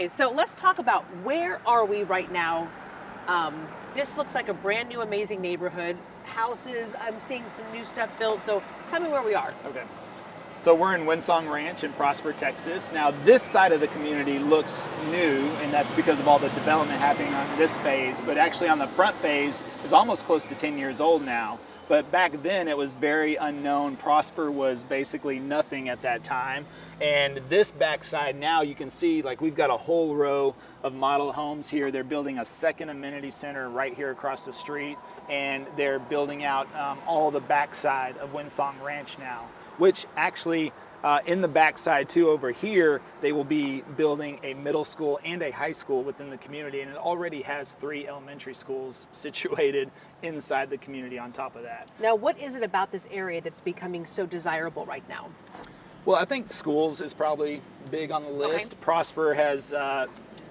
Okay, so let's talk about where are we right now. This looks like a brand new, amazing neighborhood. Houses, I'm seeing some new stuff built. So tell me where we are. Okay. So we're in Windsong Ranch in Prosper, Texas. Now this side of the community looks new, and that's because of all the development happening on this phase, but actually on the front phase is almost close to 10 years old now. But back then it was very unknown. Prosper was basically nothing at that time. And this backside now you can see like we've got a whole row of model homes here. They're building a second amenity center right here across the street, and they're building out all the backside of Windsong Ranch now, which actually in the backside too over here, they will be building a middle school and a high school within the community, and it already has 3 elementary schools situated inside the community on top of that. Now, what is it about this area that's becoming so desirable right now? Well, I think schools is probably big on the list. Okay. Prosper has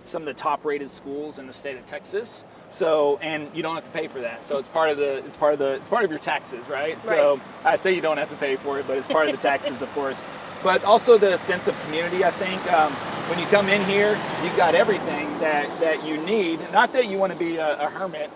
some of the top rated schools in the state of Texas. So, and you don't have to pay for that. So it's part of your taxes, right? So I say you don't have to pay for it, but it's part of the taxes, of course. But also the sense of community, I think. When you come in here, you've got everything that you need. Not that you want to be a hermit,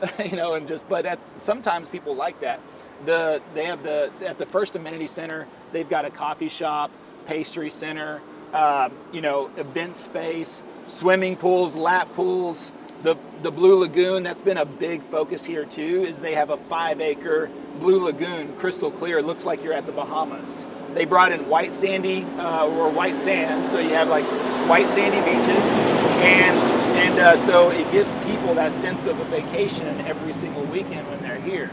but sometimes people like that. They have at the first amenity center, they've got a coffee shop, pastry center, event space, swimming pools, lap pools. The Blue Lagoon, that's been a big focus here too, is they have a 5-acre Blue Lagoon, crystal clear. It looks like you're at the Bahamas. They brought in white sandy or white sand, so you have like white sandy beaches, and so it gives people that sense of a vacation every single weekend when they're here.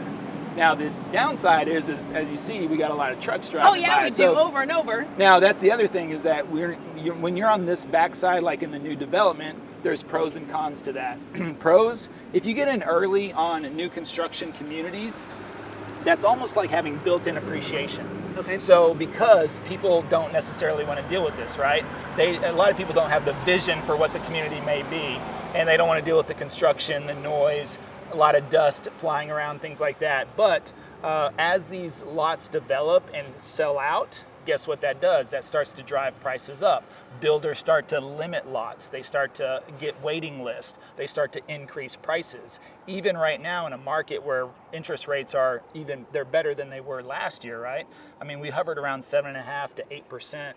Now the downside is as you see, we got a lot of trucks driving by. Oh yeah, we do, over and over. Now that's the other thing is that when you're on this backside, like in the new development, there's pros and cons to that. Pros, if you get in early on new construction communities, that's almost like having built-in appreciation. Okay. So because people don't necessarily want to deal with this, right? A lot of people don't have the vision for what the community may be, and they don't want to deal with the construction, the noise, a lot of dust flying around, things like that. But as these lots develop and sell out, guess what that does? That starts to drive prices up. Builders start to limit lots. They start to get waiting lists. They start to increase prices. Even right now in a market where interest rates they're better than they were last year, right? I mean, we hovered around 7.5% to 8%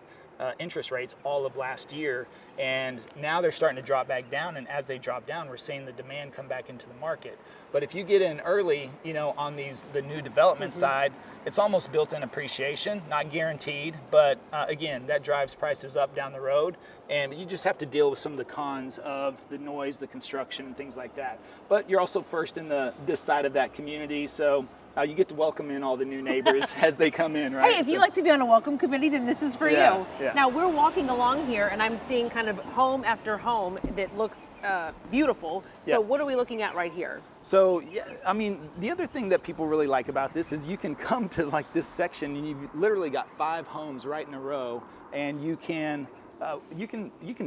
interest rates all of last year, and now they're starting to drop back down, and as they drop down, we're seeing the demand come back into the market. But if you get in early, on the new development side, it's almost built-in appreciation, not guaranteed, but again, that drives prices up down the road, and you just have to deal with some of the cons of the noise, the construction, and things like that. But you're also first in this side of that community, so you get to welcome in all the new neighbors as they come in, right? Hey, if you like to be on a welcome committee, then this is for you. Yeah. Now, we're walking along here, and I'm seeing kind of home after home that looks beautiful. So what are we looking at right here? So, the other thing that people really like about this is you can come to like this section, and you've literally got 5 homes right in a row, and you can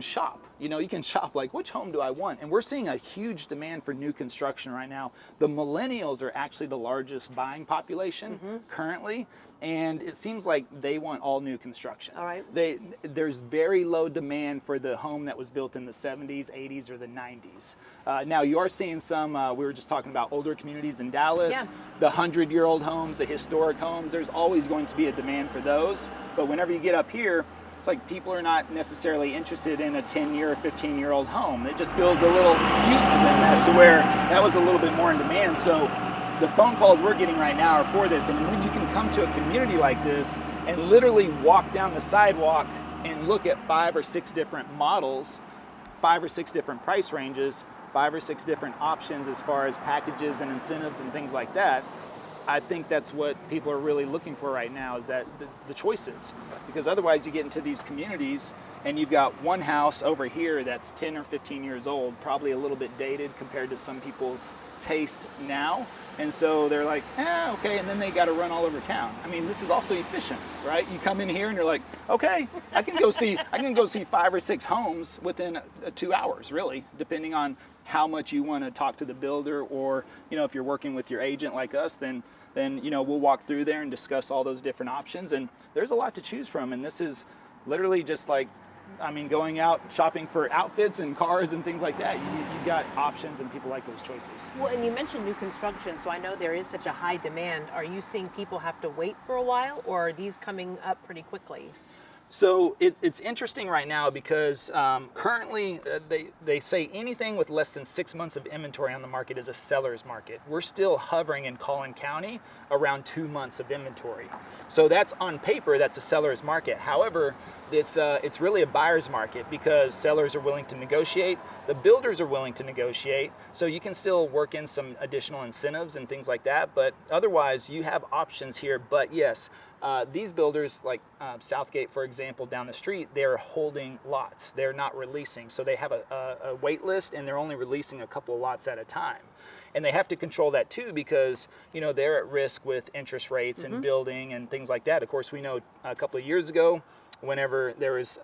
shop. You can shop like, which home do I want? And we're seeing a huge demand for new construction right now. The millennials are actually the largest buying population currently, and it seems like they want all new construction. All right. There's very low demand for the home that was built in the 70s, 80s, or the 90s. Now you are seeing some, we were just talking about older communities in Dallas, the 100-year-old homes, the historic homes. There's always going to be a demand for those, but whenever you get up here, it's like people are not necessarily interested in a 10-year or 15-year-old home. It just feels a little used to them as to where that was a little bit more in demand. So the phone calls we're getting right now are for this. And when you can come to a community like this and literally walk down the sidewalk and look at 5 or 6 different models, 5 or 6 different price ranges, 5 or 6 different options as far as packages and incentives and things like that, I think that's what people are really looking for right now, is that the choices. Because otherwise you get into these communities and you've got one house over here that's 10 or 15 years old, probably a little bit dated compared to some people's taste now. And so they're like, okay, and then they got to run all over town. I mean, this is also efficient, right? You come in here and you're like, okay, I can go see 5 or 6 homes within 2 hours, really, depending on how much you want to talk to the builder, or if you're working with your agent like us, then we'll walk through there and discuss all those different options. And there's a lot to choose from, and this is literally just like I mean, going out shopping for outfits and cars and things like that, you got options and people like those choices. Well, and you mentioned new construction, so I know there is such a high demand. Are you seeing people have to wait for a while, or are these coming up pretty quickly? So it's interesting right now because currently they say anything with less than 6 months of inventory on the market is a seller's market. We're still hovering in Collin County around 2 months of inventory. So that's on paper, that's a seller's market. However, it's really a buyer's market because sellers are willing to negotiate, the builders are willing to negotiate, so you can still work in some additional incentives and things like that, but otherwise you have options here. But yes, these builders like Southgate, for example, down the street, they're holding lots. They're not releasing. So they have a wait list and they're only releasing a couple of lots at a time. And they have to control that too because, you know, they're at risk with interest rates and building and things like that. Of course, we know a couple of years ago, whenever there was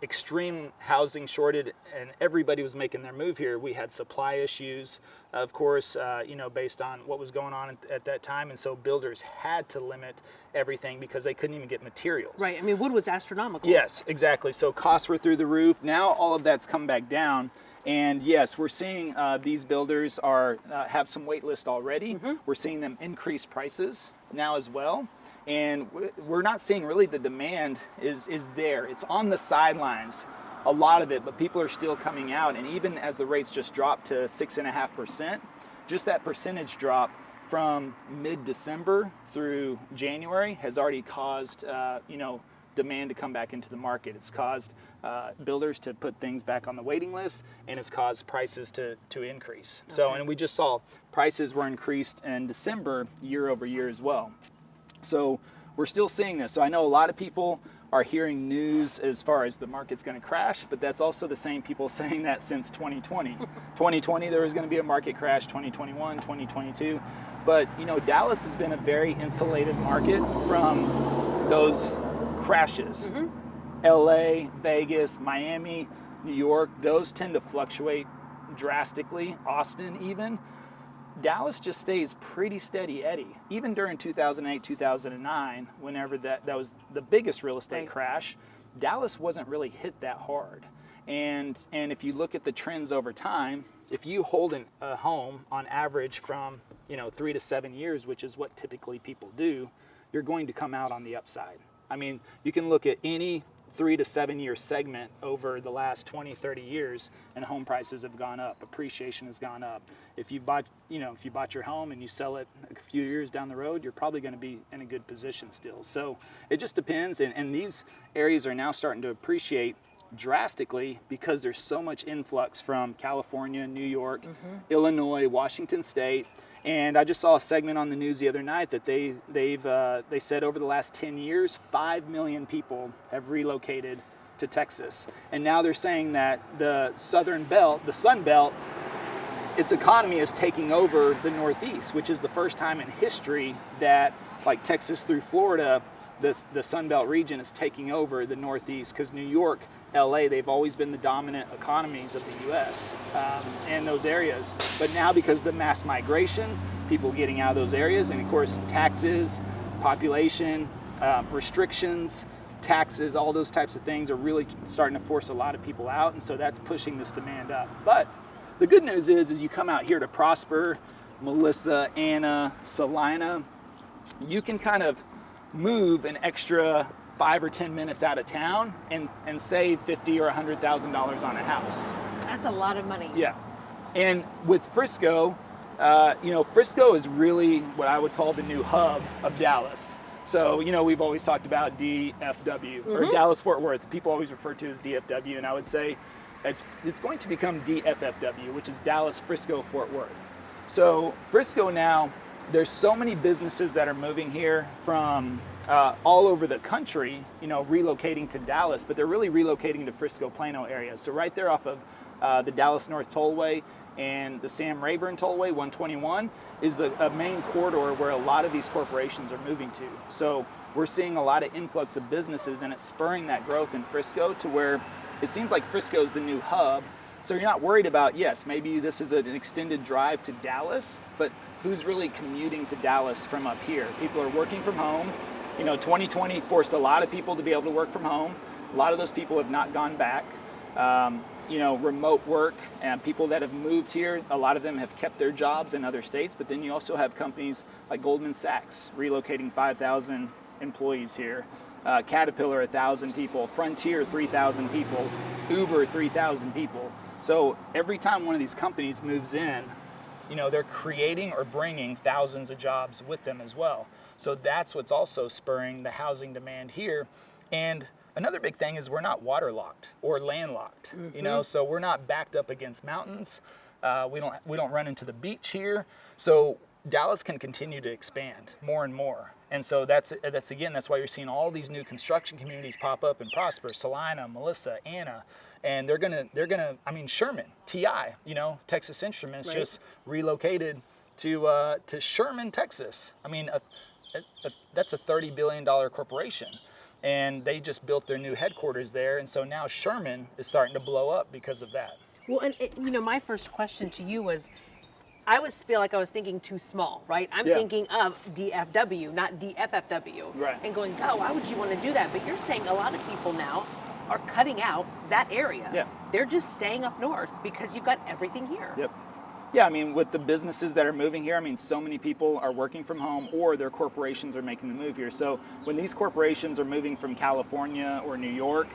extreme housing shortage and everybody was making their move here, we had supply issues, of course, you know, based on what was going on at that time. And so builders had to limit everything because they couldn't even get materials. Right. I mean, wood was astronomical. Yes, exactly. So costs were through the roof. Now all of that's come back down. And yes, we're seeing these builders have some wait list already. We're seeing them increase prices now as well. And we're not seeing really the demand is there. It's on the sidelines, a lot of it, but people are still coming out. And even as the rates just dropped to 6.5%, just that percentage drop from mid-December through January has already caused, you know, demand to come back into the market. It's caused builders to put things back on the waiting list, and it's caused prices to increase. Okay. So, and we just saw prices were increased in December year over year as well. So we're still seeing this. So I know a lot of people are hearing news as far as the market's going to crash, but that's also the same people saying that since 2020. 2020, there was going to be a market crash, 2021, 2022. But, you know, Dallas has been a very insulated market from those crashes. LA, Vegas, Miami, New York, those tend to fluctuate drastically. Austin even. Dallas just stays pretty steady Eddie. Even during 2008, 2009, whenever that was the biggest real estate crash, Dallas wasn't really hit that hard. And if you look at the trends over time, if you hold a home on average from, you know, 3 to 7 years, which is what typically people do, you're going to come out on the upside. I mean, you can look at any 3 to 7 year segment over the last 20, 30 years, and home prices have gone up, appreciation has gone up. If you bought your home and you sell it a few years down the road, you're probably going to be in a good position still. So it just depends, and these areas are now starting to appreciate drastically because there's so much influx from California, New York, Illinois, Washington State. And I just saw a segment on the news the other night that they said over the last 10 years, 5 million people have relocated to Texas. And now they're saying that the Southern Belt, the Sun Belt, its economy is taking over the Northeast, which is the first time in history that, like Texas through Florida, the Sun Belt region is taking over the Northeast, because New York, LA, they've always been the dominant economies of the U.S. And those areas. But now, because of the mass migration, people getting out of those areas, and of course taxes, population, restrictions, taxes, all those types of things are really starting to force a lot of people out, and so that's pushing this demand up. But the good news is you come out here to Prosper, Melissa, Anna, Salina, you can kind of move an extra 5 or 10 minutes out of town and save $50,000 or $100,000 on a house. That's a lot of money. Yeah. And with Frisco, Frisco is really what I would call the new hub of Dallas. So, you know, we've always talked about DFW, or Dallas Fort Worth. People always refer to it as DFW, and I would say it's going to become DFFW, which is Dallas Frisco Fort Worth. So Frisco now, there's so many businesses that are moving here from all over the country, you know, relocating to Dallas, but they're really relocating to Frisco, Plano area. So right there off of the Dallas North Tollway and the Sam Rayburn Tollway, 121, is a main corridor where a lot of these corporations are moving to. So we're seeing a lot of influx of businesses, and it's spurring that growth in Frisco to where it seems like Frisco is the new hub. So you're not worried about, yes, maybe this is an extended drive to Dallas, but who's really commuting to Dallas from up here? People are working from home. You know, 2020 forced a lot of people to be able to work from home. A lot of those people have not gone back. You know, remote work and people that have moved here, a lot of them have kept their jobs in other states, but then you also have companies like Goldman Sachs relocating 5,000 employees here, Caterpillar 1,000 people, Frontier 3,000 people, Uber 3,000 people. So every time one of these companies moves in, you know, they're creating or bringing thousands of jobs with them as well. So that's what's also spurring the housing demand here. And another big thing is we're not waterlocked or landlocked, you know, so we're not backed up against mountains. We don't run into the beach here. So Dallas can continue to expand more and more. And so that's why you're seeing all these new construction communities pop up and prosper. Salina, Melissa, Anna, and they're gonna, I mean, Sherman, TI, you know, Texas Instruments just relocated to Sherman, Texas. I mean, that's a $30 billion corporation. And they just built their new headquarters there, and so now Sherman is starting to blow up because of that. Well, and you know, my first question to you was, I always feel like I was thinking too small, right? I'm thinking of DFW, not DFFW. Right. And going, God, why would you want to do that? But you're saying a lot of people now are cutting out that area. Yeah. They're just staying up north because you've got everything here. Yep. Yeah, I mean, with the businesses that are moving here, I mean, so many people are working from home or their corporations are making the move here. So when these corporations are moving from California or New York,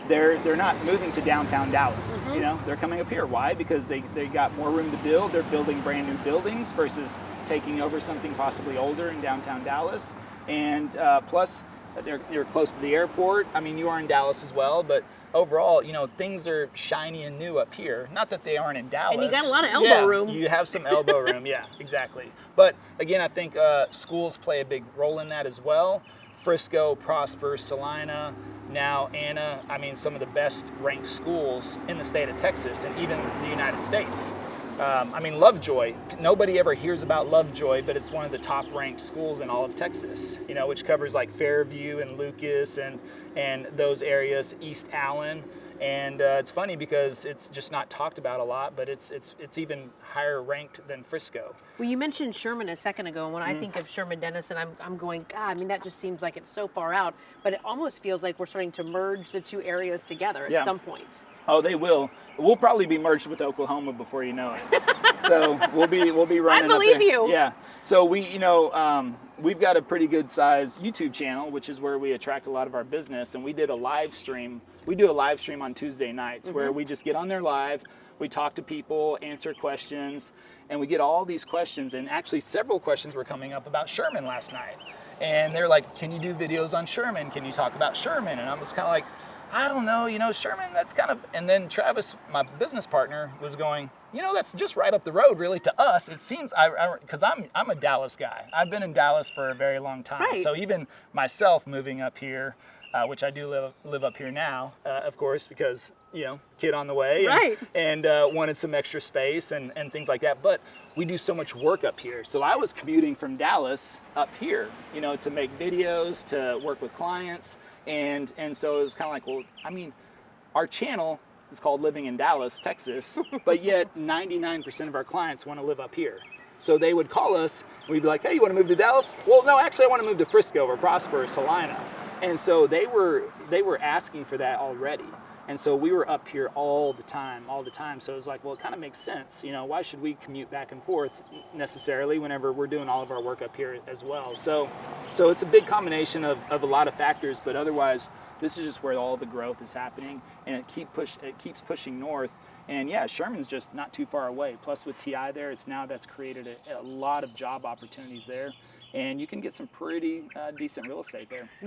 they're not moving to downtown Dallas. You know, they're coming up here. Why? Because they got more room to build. They're building brand new buildings versus taking over something possibly older in downtown Dallas. And plus, they're close to the airport. I mean, you are in Dallas as well, but overall, you know, things are shiny and new up here. Not that they aren't in Dallas. And you got a lot of elbow room. You have some elbow room, yeah, exactly. But again, I think schools play a big role in that as well. Frisco, Prosper, Salina, now Anna, I mean, some of the best ranked schools in the state of Texas and even the United States. I mean, Lovejoy, nobody ever hears about Lovejoy, but it's one of the top ranked schools in all of Texas, you know, which covers like Fairview and Lucas and those areas, East Allen. And it's funny because it's just not talked about a lot, but it's even higher ranked than Frisco. Well, you mentioned Sherman a second ago, and when I think of Sherman Denison, I'm going, God, I mean, that just seems like it's so far out, but it almost feels like we're starting to merge the two areas together at some point. Oh, they will. We'll probably be merged with Oklahoma before you know it. So we'll be running. I believe up there. you. Yeah. So we've got a pretty good size YouTube channel, which is where we attract a lot of our business, and we did a live stream. We do a live stream on Tuesday nights where we just get on there live. We talk to people, answer questions, and we get all these questions. And actually, several questions were coming up about Sherman last night. And they're like, "Can you do videos on Sherman? Can you talk about Sherman?" And I was kind of like, I don't know, you know, Sherman, that's kind of, and then Travis, my business partner, was going, you know, that's just right up the road, really, to us. It seems, because I'm a Dallas guy. I've been in Dallas for a very long time. Right. So even myself moving up here, which I do live up here now, of course, because, you know, kid on the way. And wanted some extra space and things like that. But we do so much work up here. So I was commuting from Dallas up here, you know, to make videos, to work with clients. And so it was kind of like, well, I mean, our channel is called Living in Dallas, Texas, but yet 99% of our clients want to live up here. So they would call us, and we'd be like, hey, you want to move to Dallas? Well, no, actually, I want to move to Frisco or Prosper or Salina. And so they were asking for that already. And so we were up here all the time. So it was like, well, it kind of makes sense. You know, why should we commute back and forth necessarily whenever we're doing all of our work up here as well? So it's a big combination of a lot of factors, but otherwise, this is just where all the growth is happening, and it keeps pushing north. And yeah, Sherman's just not too far away. Plus with TI there, that's created a lot of job opportunities there, and you can get some pretty decent real estate there.